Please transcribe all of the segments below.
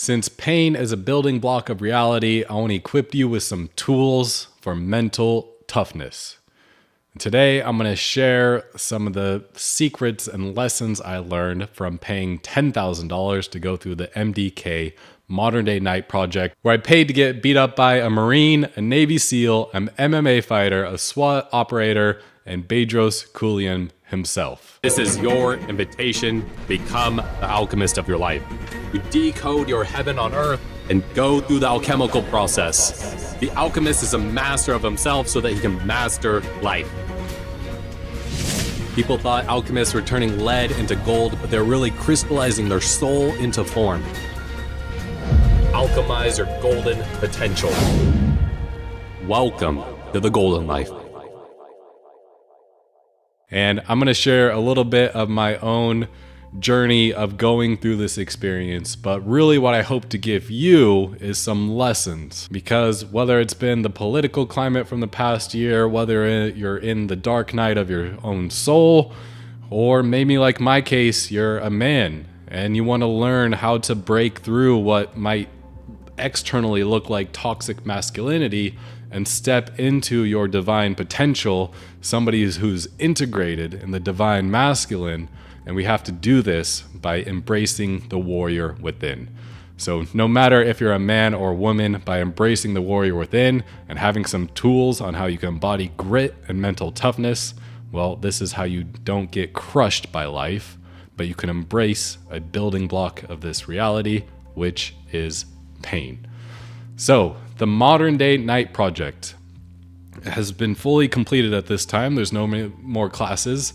Since pain is a building block of reality, I want to equip you with some tools for mental toughness. Today, I'm going to share some of the secrets and lessons I learned from paying $10,000 to go through the MDK Modern Day Night Project, where I paid to get beat up by a Marine, a Navy SEAL, an MMA fighter, a SWAT operator, and Bedros Keuilian himself. This is your invitation to become the alchemist of your life. You decode your heaven on earth and go through the alchemical process. The alchemist is a master of himself so that he can master life. People thought alchemists were turning lead into gold, but they're really crystallizing their soul into form. Alchemize your golden potential. Welcome to the golden life. And I'm going to share a little bit of my own journey of going through this experience, but really what I hope to give you is some lessons, because whether it's been the political climate from the past year, whether you're in the dark night of your own soul, or maybe like my case, you're a man and you want to learn how to break through what might externally look like toxic masculinity and step into your divine potential, somebody who's integrated in the divine masculine. And we have to do this by embracing the warrior within. So no matter if you're a man or a woman, by embracing the warrior within and having some tools on how you can embody grit and mental toughness, well, this is how you don't get crushed by life, but you can embrace a building block of this reality, which is pain. So the Modern Day Night Project has been fully completed at this time. There's no more classes.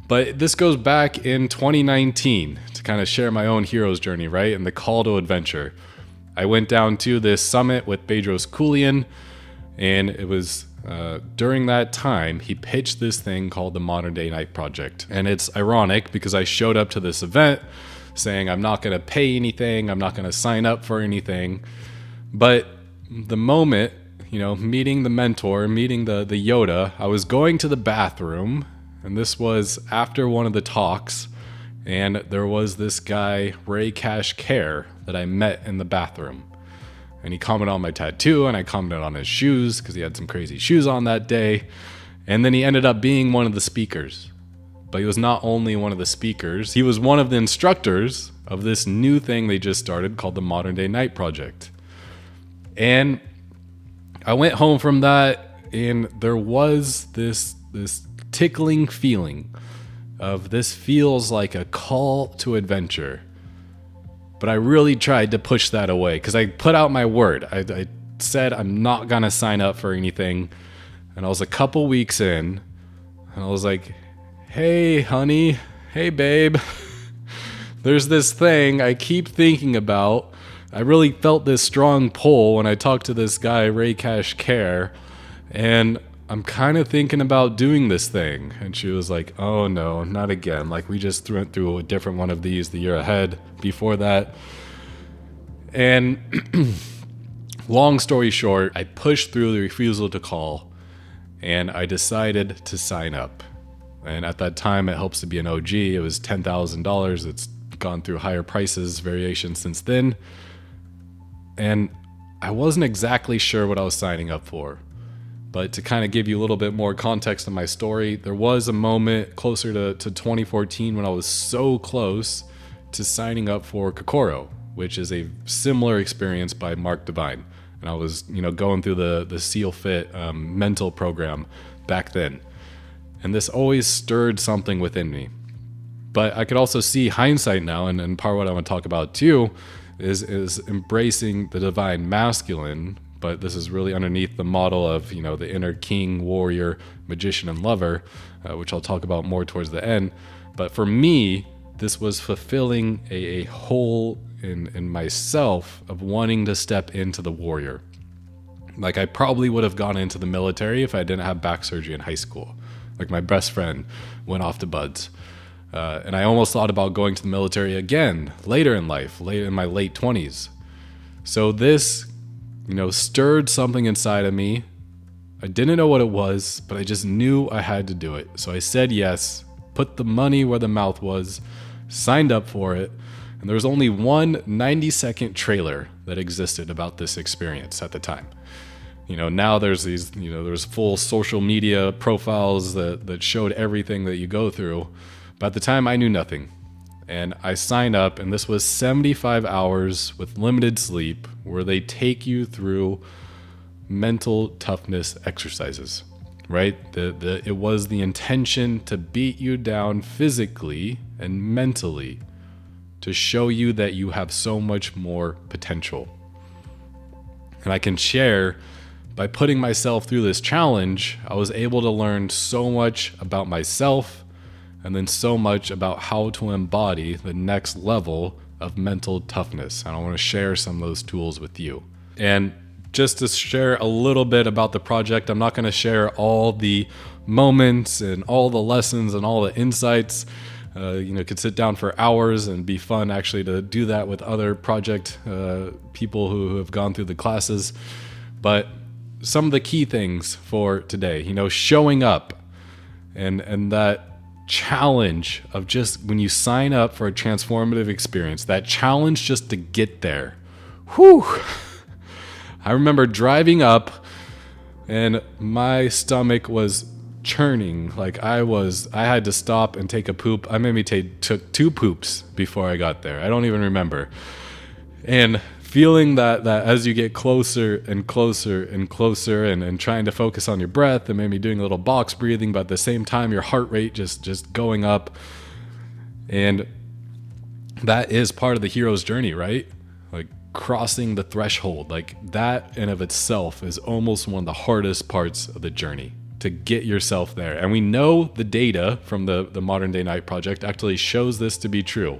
But this goes back in 2019 to kind of share my own hero's journey, right? And the call to adventure. I went down to this summit with Bedros Keuilian, and it was during that time he pitched this thing called the Modern Day Night Project. And it's ironic because I showed up to this event saying I'm not going to pay anything, I'm not going to sign up for anything. But the moment, meeting the mentor, meeting the Yoda, I was going to the bathroom. And this was after one of the talks, and there was this guy, Ray Cash Care, that I met in the bathroom. And he commented on my tattoo, and I commented on his shoes, because he had some crazy shoes on that day. And then he ended up being one of the speakers. But he was not only one of the speakers, he was one of the instructors of this new thing they just started called the Modern Day Night Project. And I went home from that, and there was this tickling feeling of this feels like a call to adventure. But I really tried to push that away because I put out my word. I said I'm not going to sign up for anything. And I was a couple weeks in, and I was like, hey, honey, hey, babe, there's this thing I keep thinking about. I really felt this strong pull when I talked to this guy, Ray Cash Care, and I'm kind of thinking about doing this thing. And she was like, oh no, not again. Like we just went through a different one of these the year ahead before that. And long story short, I pushed through the refusal to call and I decided to sign up. And at that time, it helps to be an OG. It was $10,000. It's gone through higher prices, variations since then. And I wasn't exactly sure what I was signing up for. But to kind of give you a little bit more context on my story, there was a moment closer to 2014 when I was so close to signing up for Kokoro, which is a similar experience by Mark Divine. And I was, going through the SEAL Fit mental program back then. And this always stirred something within me. But I could also see hindsight now, and part of what I want to talk about too is embracing the divine masculine. But this is really underneath the model of, the inner king, warrior, magician, and lover, which I'll talk about more towards the end. But for me, this was fulfilling a hole in myself of wanting to step into the warrior. Like I probably would have gone into the military if I didn't have back surgery in high school. Like my best friend went off to buds. And I almost thought about going to the military again later in life, late in my late 20s. So this stirred something inside of me. I didn't know what it was, but I just knew I had to do it. So I said yes, put the money where the mouth was, signed up for it, And there was only one 90-second trailer that existed about this experience at the time. Now there's these, there's full social media profiles that showed everything that you go through. But at the time, I knew nothing. And I signed up, and this was 75 hours with limited sleep, where they take you through mental toughness exercises, right? It was the intention to beat you down physically and mentally, to show you that you have so much more potential. And I can share, by putting myself through this challenge, I was able to learn so much about myself, and then so much about how to embody the next level of mental toughness. And I want to share some of those tools with you. And just to share a little bit about the project, I'm not going to share all the moments and all the lessons and all the insights. Could sit down for hours and be fun actually to do that with other project people who have gone through the classes. But some of the key things for today, showing up and that challenge of just when you sign up for a transformative experience, that challenge just to get there. Whew! I remember driving up and my stomach was churning. Like I had to stop and take a poop. I maybe took 2 poops before I got there. I don't even remember. And feeling that as you get closer and closer and closer and trying to focus on your breath and maybe doing a little box breathing, but at the same time, your heart rate just going up. And that is part of the hero's journey, right? Like crossing the threshold, like that in of itself is almost one of the hardest parts of the journey, to get yourself there. And we know the data from the Modern Day Night Project actually shows this to be true.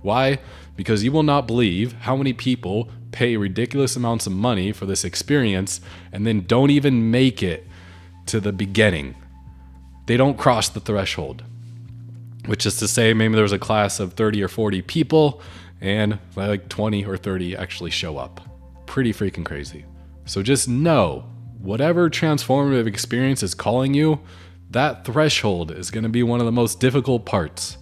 Why? Because you will not believe how many people pay ridiculous amounts of money for this experience and then don't even make it to the beginning. They don't cross the threshold, which is to say maybe there was a class of 30 or 40 people and like 20 or 30 actually show up. Pretty freaking crazy. So just know, whatever transformative experience is calling you, that threshold is going to be one of the most difficult parts.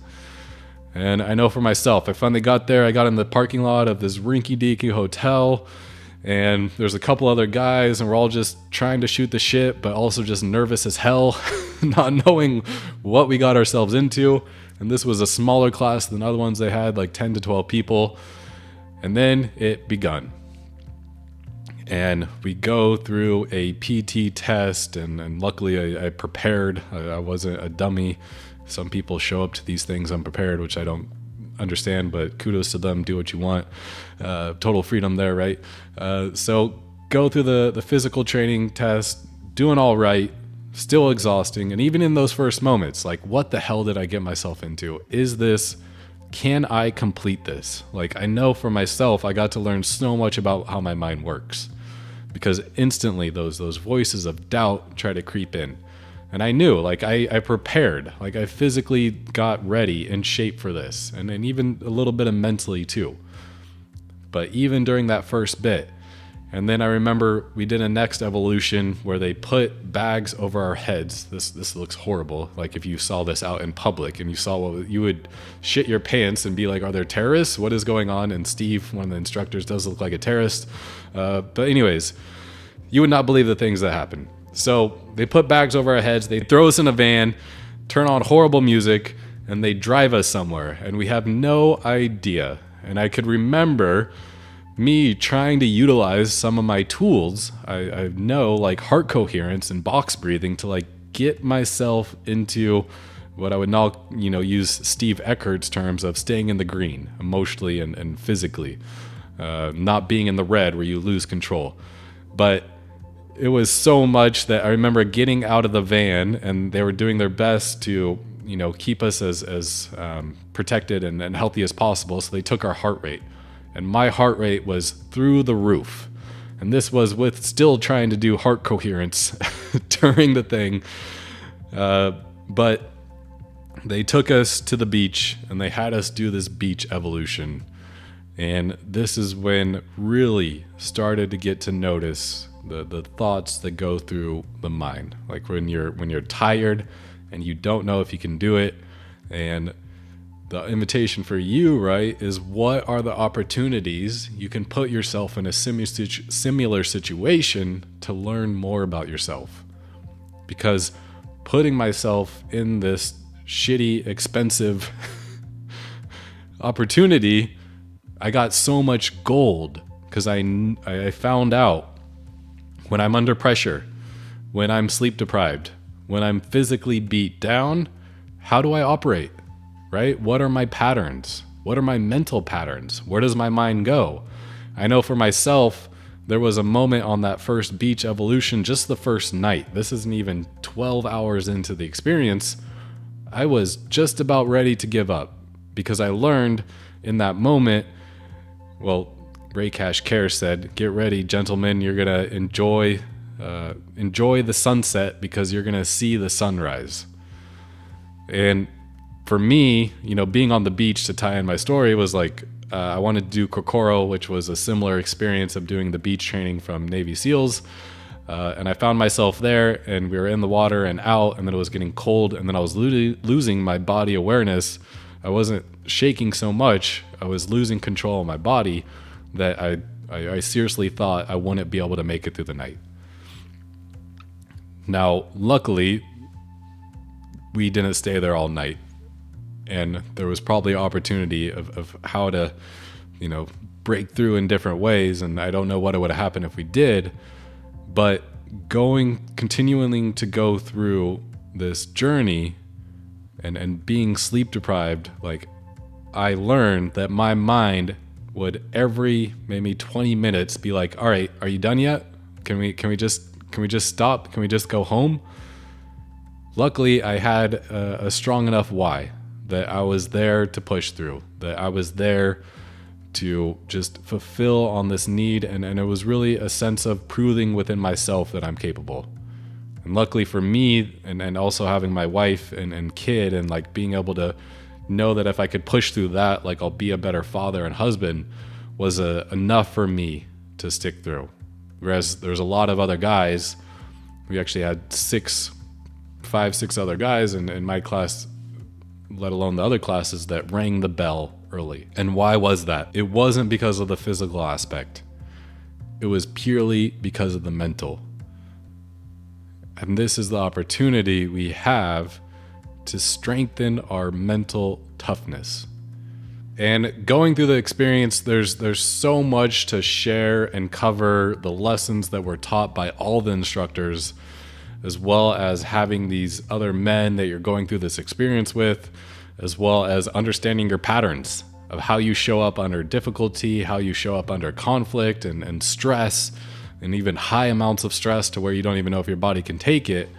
And I know for myself, I finally got there. I got in the parking lot of this rinky-dinky hotel, and there's a couple other guys, and we're all just trying to shoot the shit, but also just nervous as hell, not knowing what we got ourselves into. And this was a smaller class than other ones they had, like 10 to 12 people. And then it begun. And we go through a PT test, and luckily I prepared. I wasn't a dummy. Some people show up to these things unprepared, which I don't understand, but kudos to them. Do what you want. Total freedom there, right? So go through the physical training test, doing all right, still exhausting. And even in those first moments, like, what the hell did I get myself into? Can I complete this? Like, I know for myself, I got to learn so much about how my mind works, because instantly those voices of doubt try to creep in. And I knew, like, I prepared, like I physically got ready in shape for this, and even a little bit of mentally too. But even during that first bit, and then I remember we did a next evolution where they put bags over our heads. This looks horrible. Like if you saw this out in public and you saw what you would shit your pants and be like, are there terrorists? What is going on? And Steve, one of the instructors, does look like a terrorist. But anyways, you would not believe the things that happen. So they put bags over our heads, they throw us in a van, turn on horrible music, and they drive us somewhere. And we have no idea. And I could remember me trying to utilize some of my tools. I know, like heart coherence and box breathing, to like get myself into what I would now, use Steve Eckhart's terms of staying in the green emotionally and physically, not being in the red where you lose control. But it was so much that I remember getting out of the van, and they were doing their best to, keep us as protected and healthy as possible. So they took our heart rate, and my heart rate was through the roof. And this was with still trying to do heart coherence during the thing. But they took us to the beach, and they had us do this beach evolution. And this is when really started to get to notice the thoughts that go through the mind. Like when you're tired and you don't know if you can do it, and the invitation for you, right, is what are the opportunities you can put yourself in a similar situation to learn more about yourself? Because putting myself in this shitty, expensive opportunity, I got so much gold because I found out when I'm under pressure, when I'm sleep deprived, when I'm physically beat down, how do I operate, right? What are my patterns? What are my mental patterns? Where does my mind go? I know for myself, there was a moment on that first beach evolution, just the first night. This isn't even 12 hours into the experience. I was just about ready to give up because I learned in that moment, well, Ray Cash Care said, get ready, gentlemen, you're going to enjoy the sunset because you're going to see the sunrise. And for me, being on the beach, to tie in my story, was like, I wanted to do Kokoro, which was a similar experience of doing the beach training from Navy SEALs. And I found myself there, and we were in the water and out, and then it was getting cold, and then I was losing my body awareness. I wasn't shaking so much. I was losing control of my body that I seriously thought I wouldn't be able to make it through the night. Now, luckily, we didn't stay there all night. And there was probably opportunity of how to, break through in different ways. And I don't know what would have happened if we did. But continuing to go through this journey and being sleep deprived, like, I learned that my mind would every maybe 20 minutes be like, all right, are you done yet? Can we just stop? Can we just go home? Luckily, I had a strong enough why that I was there to push through, that I was there to just fulfill on this need. And it was really a sense of proving within myself that I'm capable. And luckily for me, and also having my wife and kid, and like being able to know that if I could push through that, like I'll be a better father and husband, was enough for me to stick through. Whereas there's a lot of other guys, we actually had 6 other guys in my class, let alone the other classes, that rang the bell early. And why was that? It wasn't because of the physical aspect. It was purely because of the mental. And this is the opportunity we have to strengthen our mental toughness. And going through the experience, there's so much to share and cover, the lessons that were taught by all the instructors, as well as having these other men that you're going through this experience with, as well as understanding your patterns of how you show up under difficulty, how you show up under conflict and stress, and even high amounts of stress to where you don't even know if your body can take it.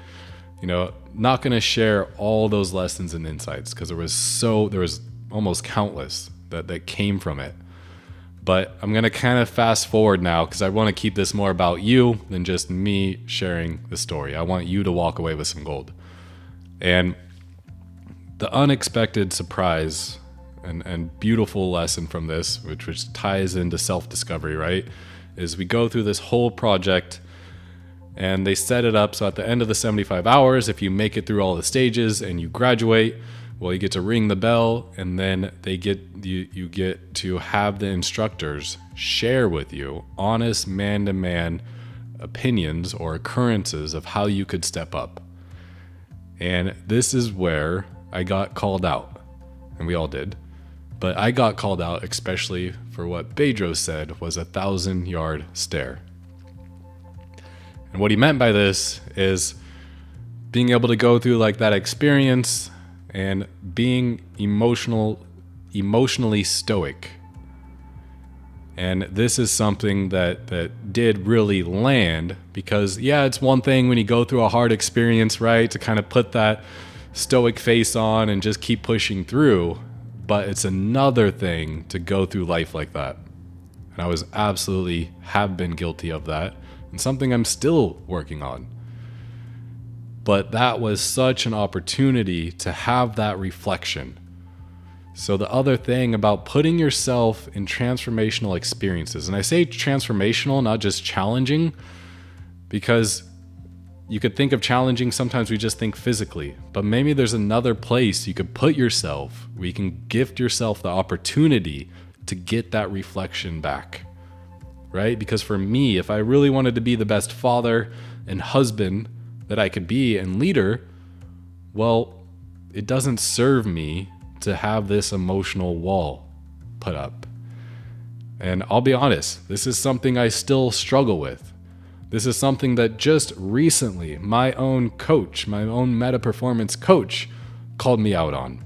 Not going to share all those lessons and insights because there was almost countless that came from it. But I'm going to kind of fast forward now because I want to keep this more about you than just me sharing the story. I want you to walk away with some gold. And the unexpected surprise and beautiful lesson from this, which ties into self-discovery, right, is we go through this whole project and they set it up so at the end of the 75 hours, if you make it through all the stages and you graduate, well, you get to ring the bell, and then you get to have the instructors share with you honest man-to-man opinions or occurrences of how you could step up. And this is where I got called out, and we all did. But I got called out especially for what Bedros said was a 1,000-yard stare. And what he meant by this is being able to go through like that experience and being emotionally stoic. And this is something that did really land because, yeah, it's one thing when you go through a hard experience, right, to kind of put that stoic face on and just keep pushing through. But it's another thing to go through life like that. And I have been guilty of that, and something I'm still working on. But that was such an opportunity to have that reflection. So the other thing about putting yourself in transformational experiences, and I say transformational, not just challenging, because you could think of challenging, sometimes we just think physically, but maybe there's another place you could put yourself where you can gift yourself the opportunity to get that reflection back, right? Because for me, if I really wanted to be the best father and husband that I could be and leader, well, it doesn't serve me to have this emotional wall put up. And I'll be honest, this is something I still struggle with. This is something that just recently my own coach, my own meta performance coach, called me out on.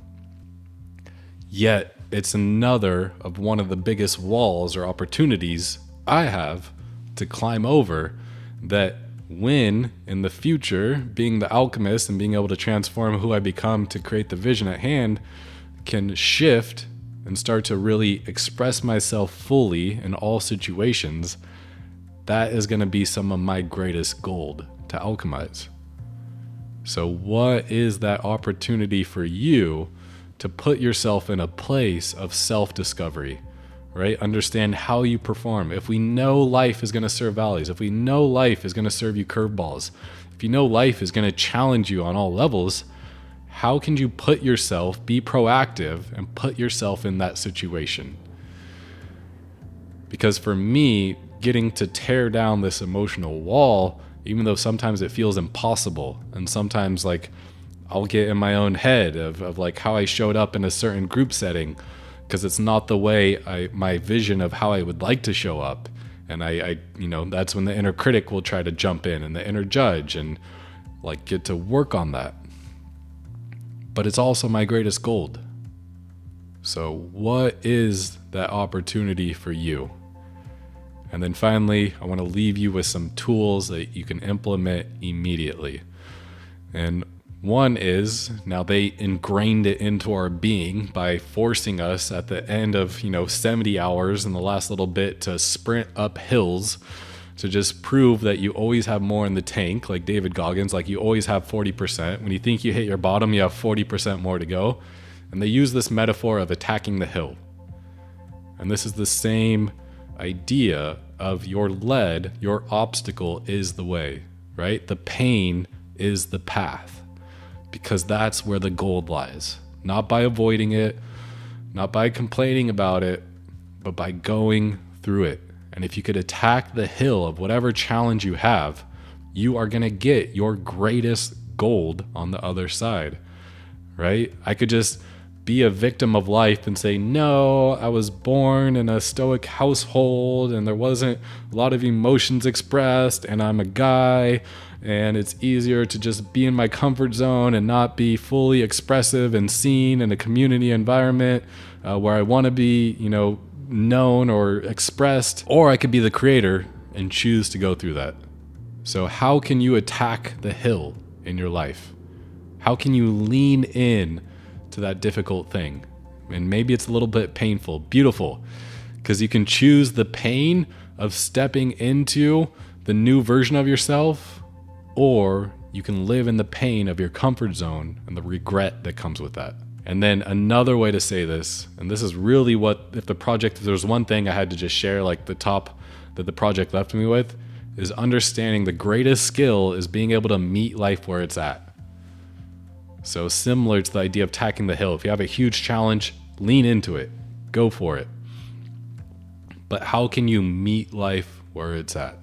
Yet it's another of one of the biggest walls or opportunities I have to climb over, that when in the future, being the alchemist and being able to transform who I become to create the vision at hand, can shift and start to really express myself fully in all situations. That is going to be some of my greatest gold to alchemize. So what is that opportunity for you to put yourself in a place of self-discovery, right? Understand how you perform. If we know life is going to serve valleys, if we know life is going to serve you curveballs, if you know life is going to challenge you on all levels, how can you put yourself, be proactive, and put yourself in that situation? Because for me, getting to tear down this emotional wall, even though sometimes it feels impossible, and sometimes like I'll get in my own head of like how I showed up in a certain group setting, because it's not the way my vision of how I would like to show up. And I that's when the inner critic will try to jump in, and the inner judge, and like get to work on that. But it's also my greatest gold. So what is that opportunity for you? And then finally, I want to leave you with some tools that you can implement immediately. And one is, now they ingrained it into our being by forcing us at the end of 70 hours in the last little bit to sprint up hills to just prove that you always have more in the tank, like David Goggins, like you always have 40%. When you think you hit your bottom, you have 40% more to go. And they use this metaphor of attacking the hill. And this is the same idea of your lead, your obstacle is the way, right? The pain is the path, because that's where the gold lies. Not by avoiding it, not by complaining about it, but by going through it. And if you could attack the hill of whatever challenge you have, you are going to get your greatest gold on the other side, right? I could just be a victim of life and say, no, I was born in a stoic household and there wasn't a lot of emotions expressed, and I'm a guy, and it's easier to just be in my comfort zone and not be fully expressive and seen in a community environment where I want to be, known or expressed. Or I could be the creator and choose to go through that. So how can you attack the hill in your life? How can you lean in to that difficult thing? And maybe it's a little bit painful, beautiful, because you can choose the pain of stepping into the new version of yourself, or you can live in the pain of your comfort zone and the regret that comes with that. And then another way to say this, and this is really what, if there's one thing I had to just share, like the top that the project left me with, is understanding the greatest skill is being able to meet life where it's at. So similar to the idea of attacking the hill, if you have a huge challenge, lean into it, go for it. But how can you meet life where it's at?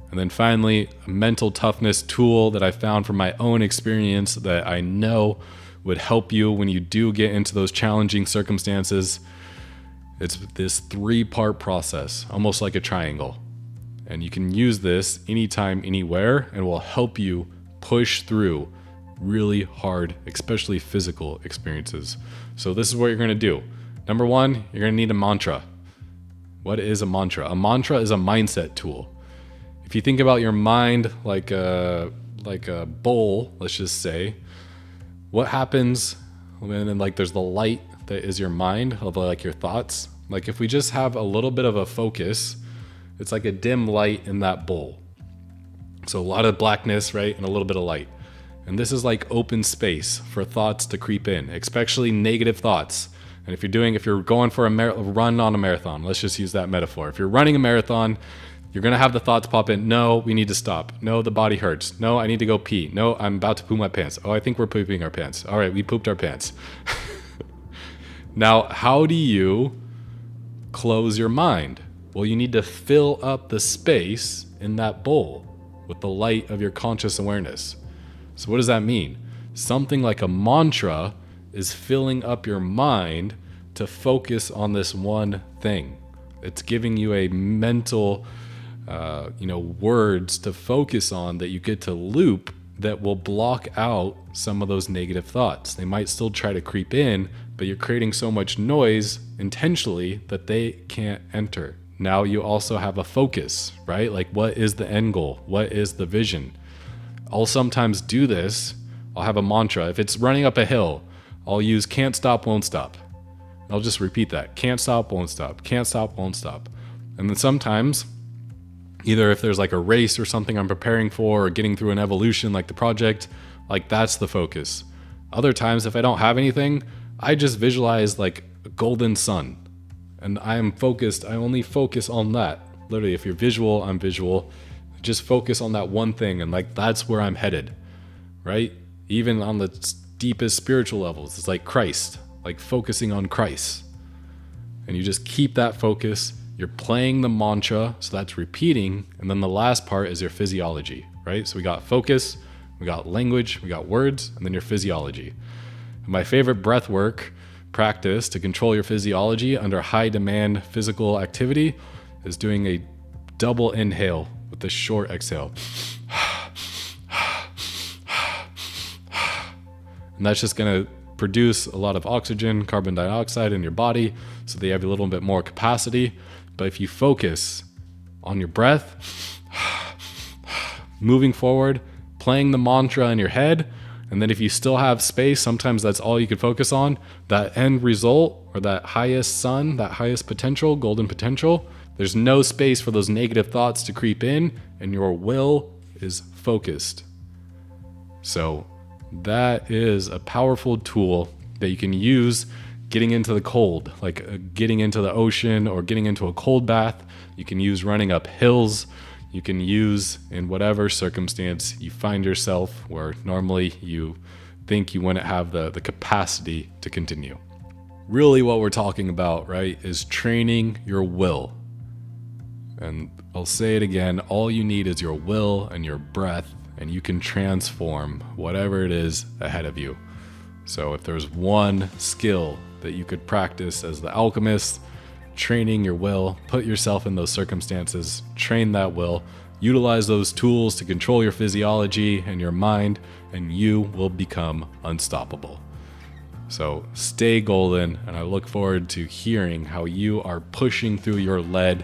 And then finally, a mental toughness tool that I found from my own experience that I know would help you when you do get into those challenging circumstances. It's this 3-part process, almost like a triangle. And you can use this anytime, anywhere, and will help you push through really hard, especially physical experiences. So this is what you're going to do. Number 1, you're going to need a mantra. What is a mantra? A mantra is a mindset tool. If you think about your mind like a bowl, let's just say, what happens when like there's the light that is your mind, of like your thoughts? Like if we just have a little bit of a focus, it's like a dim light in that bowl. So a lot of blackness, right? And a little bit of light. And this is like open space for thoughts to creep in, especially negative thoughts. And if you're going for a run on a marathon, let's just use that metaphor. If you're running a marathon, You're going to have the thoughts pop in. No, we need to stop. No, the body hurts. No, I need to go pee. No, I'm about to poop my pants. Oh, I think we're pooping our pants. All right, we pooped our pants. Now, how do you close your mind? Well, you need to fill up the space in that bowl with the light of your conscious awareness. So what does that mean? Something like a mantra is filling up your mind to focus on this one thing. It's giving you a mental, words to focus on that you get to loop that will block out some of those negative thoughts. They might still try to creep in, but you're creating so much noise intentionally that they can't enter. Now you also have a focus, right? Like, what is the end goal? What is the vision? I'll sometimes do this. I'll have a mantra. If it's running up a hill, I'll use can't stop, won't stop. I'll just repeat that. Can't stop, won't stop. Can't stop, won't stop. And then sometimes, either if there's like a race or something I'm preparing for or getting through an evolution like the project, like that's the focus. Other times, if I don't have anything, I just visualize like a golden sun. And I am focused. I only focus on that. Literally, if you're visual, I'm visual. Just focus on that one thing. And like, that's where I'm headed, right? Even on the deepest spiritual levels, it's like Christ. Like focusing on Christ. And you just keep that focus. You're playing the mantra, so that's repeating. And then the last part is your physiology, right? So we got focus, we got language, we got words, and then your physiology. And my favorite breath work practice to control your physiology under high demand physical activity is doing a double inhale with a short exhale. And that's just going to produce a lot of oxygen, carbon dioxide in your body so that you have a little bit more capacity. But if you focus on your breath, moving forward, playing the mantra in your head, and then if you still have space, sometimes that's all you could focus on, that end result or that highest sun, that highest potential, golden potential, there's no space for those negative thoughts to creep in, and your will is focused. So that is a powerful tool that you can use getting into the cold, like getting into the ocean or getting into a cold bath. You can use running up hills. You can use in whatever circumstance you find yourself where normally you think you wouldn't have the capacity to continue. Really what we're talking about, right, is training your will. And I'll say it again, all you need is your will and your breath, and you can transform whatever it is ahead of you. So if there's one skill that you could practice as the alchemist, training your will, put yourself in those circumstances, train that will, utilize those tools to control your physiology and your mind, and you will become unstoppable. So stay golden, and I look forward to hearing how you are pushing through your lead.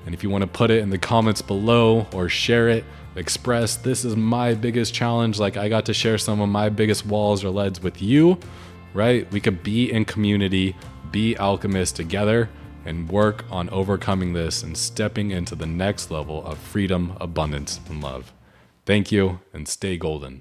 And if you want to put it in the comments below or share it, express, this is my biggest challenge. Like, I got to share some of my biggest walls or leads with you, right? We could be in community, be alchemists together, and work on overcoming this and stepping into the next level of freedom, abundance, and love. Thank you, and stay golden.